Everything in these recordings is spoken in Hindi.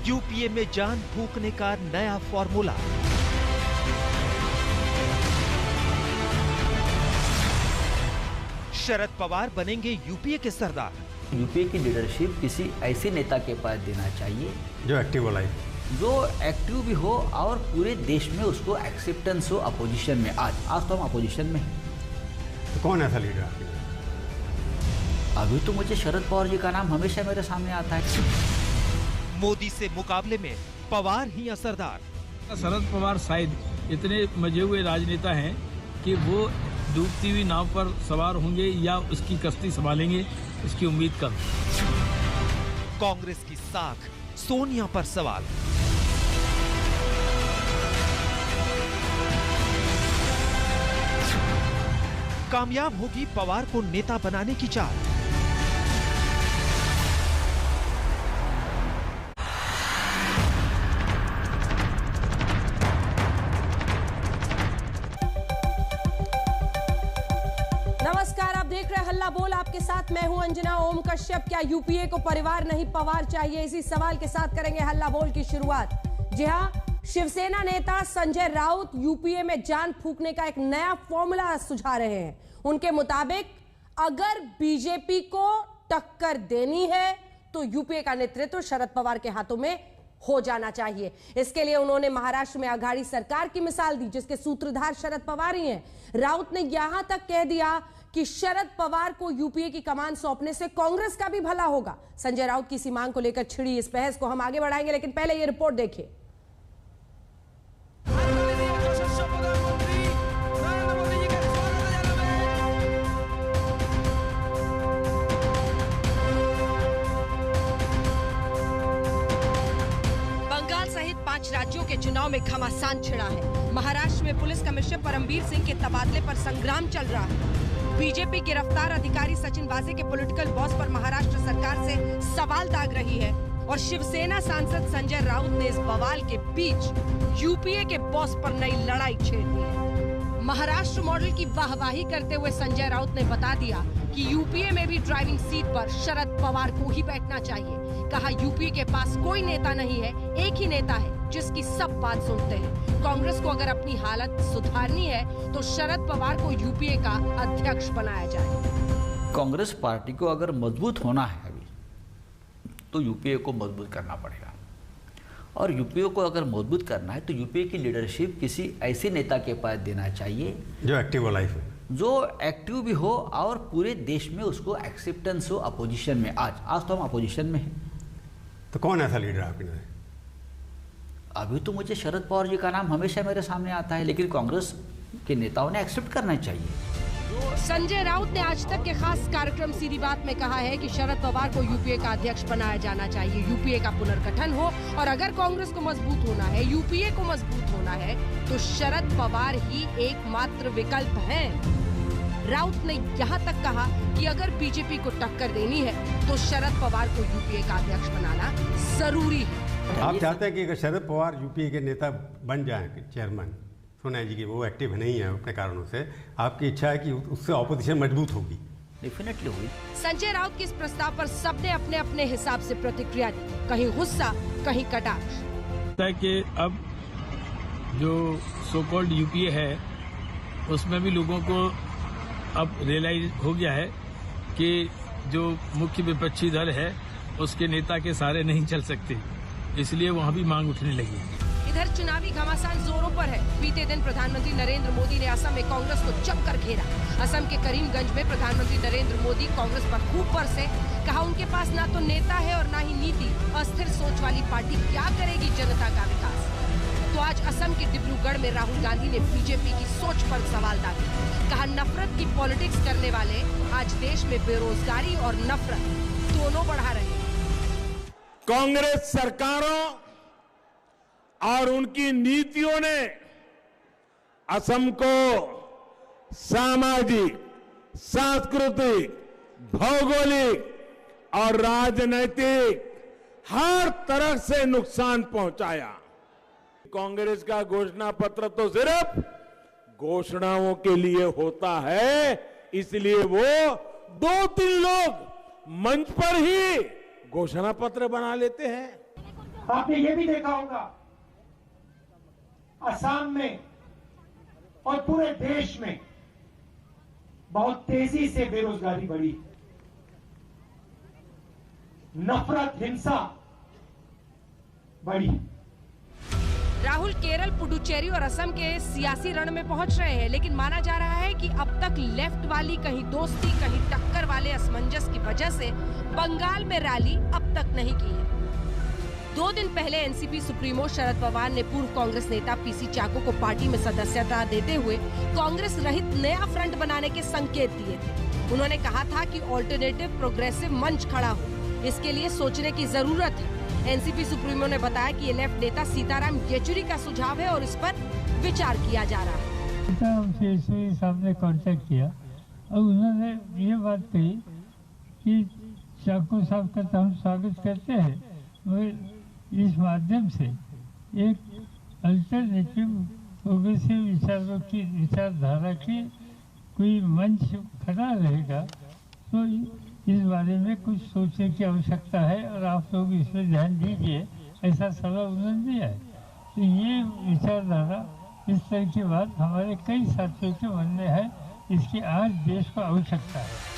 यूपीए में जान फूंकने का नया फॉर्मूला। शरद पवार बनेंगे यूपीए के सरदार। यूपीए की लीडरशिप किसी ऐसे नेता के पास देना चाहिए जो एक्टिव वाला है, जो एक्टिव भी हो और पूरे देश में उसको एक्सेप्टेंस हो अपोजिशन में। आज तो हम अपोजिशन में हैं। तो कौन ऐसा लीडर आपके? अभी तो मुझे शरद पवार जी का नाम हमेशा मेरे सामने आता है। मोदी से मुकाबले में पवार ही असरदार। शरद पवार शायद इतने मजे हुए राजनेता हैं कि वो डूबती हुई नाव पर सवार होंगे या उसकी कश्ती संभालेंगे, इसकी उम्मीद कम। कांग्रेस की साख सोनिया पर सवाल। कामयाब होगी पवार को नेता बनाने की चाल। नमस्कार, आप देख रहे हैं हल्ला बोल। आपके साथ मैं हूं अंजना। ओम कश्यप, क्या यूपीए को परिवार नहीं पवार चाहिए? इसी सवाल के साथ करेंगे हल्ला बोल की शुरुआत। जी हां, शिवसेना नेता संजय राउत यूपीए में जान फूंकने का एक नया फॉर्मूला सुझा रहे हैं। उनके मुताबिक अगर बीजेपी को टक्कर देनी है तो यूपीए का नेतृत्व शरद पवार के हाथों में हो जाना चाहिए। इसके लिए उन्होंने महाराष्ट्र में अघाड़ी सरकार की मिसाल दी, जिसके सूत्रधार शरद पवार ही हैं। राउत ने यहां तक कह दिया कि शरद पवार को यूपीए की कमान सौंपने से कांग्रेस का भी भला होगा। संजय राउत की इसी मांग को लेकर छिड़ी इस बहस को हम आगे बढ़ाएंगे, लेकिन पहले यह रिपोर्ट देखिए। बंगाल सहित 5 राज्यों के चुनाव में घमासान छिड़ा है। महाराष्ट्र में पुलिस कमिश्नर परमबीर सिंह के तबादले पर संग्राम चल रहा है। बीजेपी गिरफ्तार अधिकारी सचिन वाजे के पॉलिटिकल बॉस पर महाराष्ट्र सरकार से सवाल दाग रही है और शिवसेना सांसद संजय राउत ने इस बवाल के बीच यूपीए के बॉस पर नई लड़ाई छेड़ दी है। महाराष्ट्र मॉडल की वाहवाही करते हुए संजय राउत ने बता दिया कि यूपीए में भी ड्राइविंग सीट पर शरद पवार को ही बैठना चाहिए। कहा, यूपीए के पास कोई नेता नहीं है, एक ही नेता है जिसकी सब बात सुनते हैं। कांग्रेस को अगर अपनी हालत सुधारनी है तो शरद पवार को यूपीए का अध्यक्ष बनाया जाए। कांग्रेस पार्टी को अगर मजबूत होना है अभी तो यूपीए को मजबूत करना पड़ेगा, और यूपीए को अगर मजबूत करना है तो यूपीए की लीडरशिप किसी ऐसे नेता के पास देना चाहिए जो एक्टिव वाला है, जो एक्टिव भी हो और पूरे देश में उसको एक्सेप्टेंस हो अपोजिशन में। आज तो हम अपोजिशन में हैं। तो कौन ऐसा लीडर आपके? अभी तो मुझे शरद पवार जी का नाम हमेशा मेरे सामने आता है, लेकिन कांग्रेस के नेताओं ने एक्सेप्ट करना चाहिए। संजय राउत ने आज तक के खास कार्यक्रम सीधी बात में कहा है कि शरद पवार को यूपीए का अध्यक्ष बनाया जाना चाहिए। यूपीए का पुनर्गठन हो और अगर कांग्रेस को मजबूत होना है, यूपीए को मजबूत होना है तो शरद पवार ही एकमात्र विकल्प है। राउत ने यहाँ तक कहा कि अगर बीजेपी को टक्कर देनी है तो शरद पवार को यूपीए का अध्यक्ष बनाना जरूरी है। आप चाहते हैं कि अगर शरद पवार यूपीए के नेता बन जाएं, चेयरमैन, सुना जी कि वो एक्टिव नहीं है अपने कारणों से, आपकी इच्छा है कि उससे ऑपोजिशन मजबूत होगी? डेफिनेटली हुई। संजय राउत के इस प्रस्ताव पर सबने अपने अपने हिसाब से प्रतिक्रिया दी, कहीं गुस्सा, कहीं कटाक्ष। कि अब जो सो कॉल्ड यूपीए है उसमें भी लोगों को अब रियलाइज हो गया है कि जो मुख्य विपक्षी दल है उसके नेता के सहारे नहीं चल सकते, इसलिए वहाँ भी मांग उठने लगी। इधर चुनावी घमासान जोरों पर है। बीते दिन प्रधानमंत्री नरेंद्र मोदी ने असम में कांग्रेस को जमकर घेरा। असम के करीमगंज में प्रधानमंत्री नरेंद्र मोदी कांग्रेस पर खूब बरसे। कहा, उनके पास ना तो नेता है और ना ही नीति। अस्थिर सोच वाली पार्टी क्या करेगी जनता का विकास? तो आज असम के डिब्रूगढ़ में राहुल गांधी ने बीजेपी की सोच पर सवाल दागे। कहा, नफरत की पॉलिटिक्स करने वाले आज देश में बेरोजगारी और नफरत दोनों बढ़ा रहे हैं। कांग्रेस सरकारों और उनकी नीतियों ने असम को सामाजिक, सांस्कृतिक, भौगोलिक और राजनैतिक हर तरह से नुकसान पहुंचाया। कांग्रेस का घोषणा पत्र तो सिर्फ घोषणाओं के लिए होता है, इसलिए वो 2-3 लोग मंच पर ही घोषणा पत्र बना लेते हैं। आपने ये भी देखा होगा असम में और पूरे देश में बहुत तेजी से बेरोजगारी बढ़ी, नफरत, हिंसा बढ़ी। राहुल केरल, पुडुचेरी और असम के सियासी रण में पहुंच रहे हैं, लेकिन माना जा रहा है कि अब तक लेफ्ट वाली कहीं दोस्ती कहीं टक्कर वाले असमंजस की वजह से बंगाल में रैली अब तक नहीं की है। 2 दिन पहले एनसीपी सुप्रीमो शरद पवार ने पूर्व कांग्रेस नेता पीसी चाको को पार्टी में सदस्यता देते हुए कांग्रेस रहित नया फ्रंट बनाने के संकेत दिए थे। उन्होंने कहा था कि ऑल्टरनेटिव प्रोग्रेसिव मंच खड़ा हो, इसके लिए सोचने की जरूरत है। एनसीपी सुप्रीमो ने बताया कि ये लेफ्ट नेता सीताराम येचुरी का सुझाव है और इस पर विचार किया जा रहा है। सीताराम येचुरी साहब ने कांटेक्ट किया और उन्होंने ये बात कही कि चाको साहब का तो हम स्वागत करते हैं, मगर इस माध्यम से एक अल्टरनेटिव प्रोग्रेसिव विचारधारा की कोई मंच खड़ा रहेगा, तो इस बारे में कुछ सोचने की आवश्यकता है और आप लोग इस पर ध्यान दीजिए, ऐसा सलाह उन्होंने दिया है। तो ये विचारधारा, इस तरह की बात हमारे कई साथियों के मन में है, इसकी आज देश को आवश्यकता है।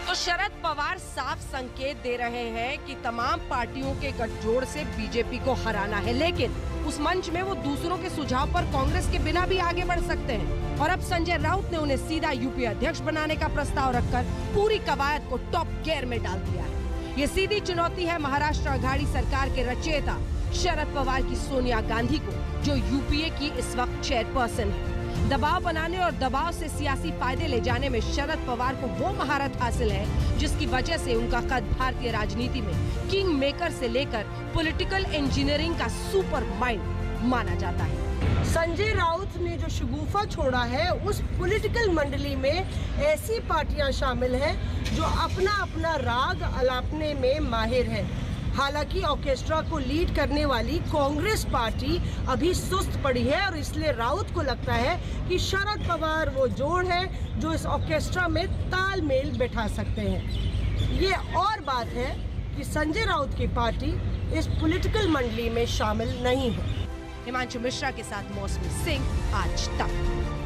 तो शरद पवार साफ संकेत दे रहे हैं कि तमाम पार्टियों के गठजोड़ से बीजेपी को हराना है, लेकिन उस मंच में वो दूसरों के सुझाव पर कांग्रेस के बिना भी आगे बढ़ सकते हैं। और अब संजय राउत ने उन्हें सीधा यूपी अध्यक्ष बनाने का प्रस्ताव रखकर पूरी कवायद को टॉप गियर में डाल दिया है। ये सीधी चुनौती है महाराष्ट्र अघाड़ी सरकार के रचयिता शरद पवार की सोनिया गांधी को, जो यूपीए की इस वक्त चेयरपर्सन है। दबाव बनाने और दबाव से सियासी फायदे ले जाने में शरद पवार को वो महारत हासिल है जिसकी वजह से उनका कद भारतीय राजनीति में किंग मेकर से लेकर पॉलिटिकल इंजीनियरिंग का सुपर माइंड माना जाता है। संजय राउत ने जो शगुफा छोड़ा है, उस पॉलिटिकल मंडली में ऐसी पार्टियां शामिल हैं जो अपना अपना राग अलापने में माहिर है। हालांकि ऑर्केस्ट्रा को लीड करने वाली कांग्रेस पार्टी अभी सुस्त पड़ी है और इसलिए राउत को लगता है कि शरद पवार वो जोड़ है जो इस ऑर्केस्ट्रा में तालमेल बैठा सकते हैं। ये और बात है कि संजय राउत की पार्टी इस पॉलिटिकल मंडली में शामिल नहीं है। हिमांशु मिश्रा के साथ मौसमी सिंह, आज तक।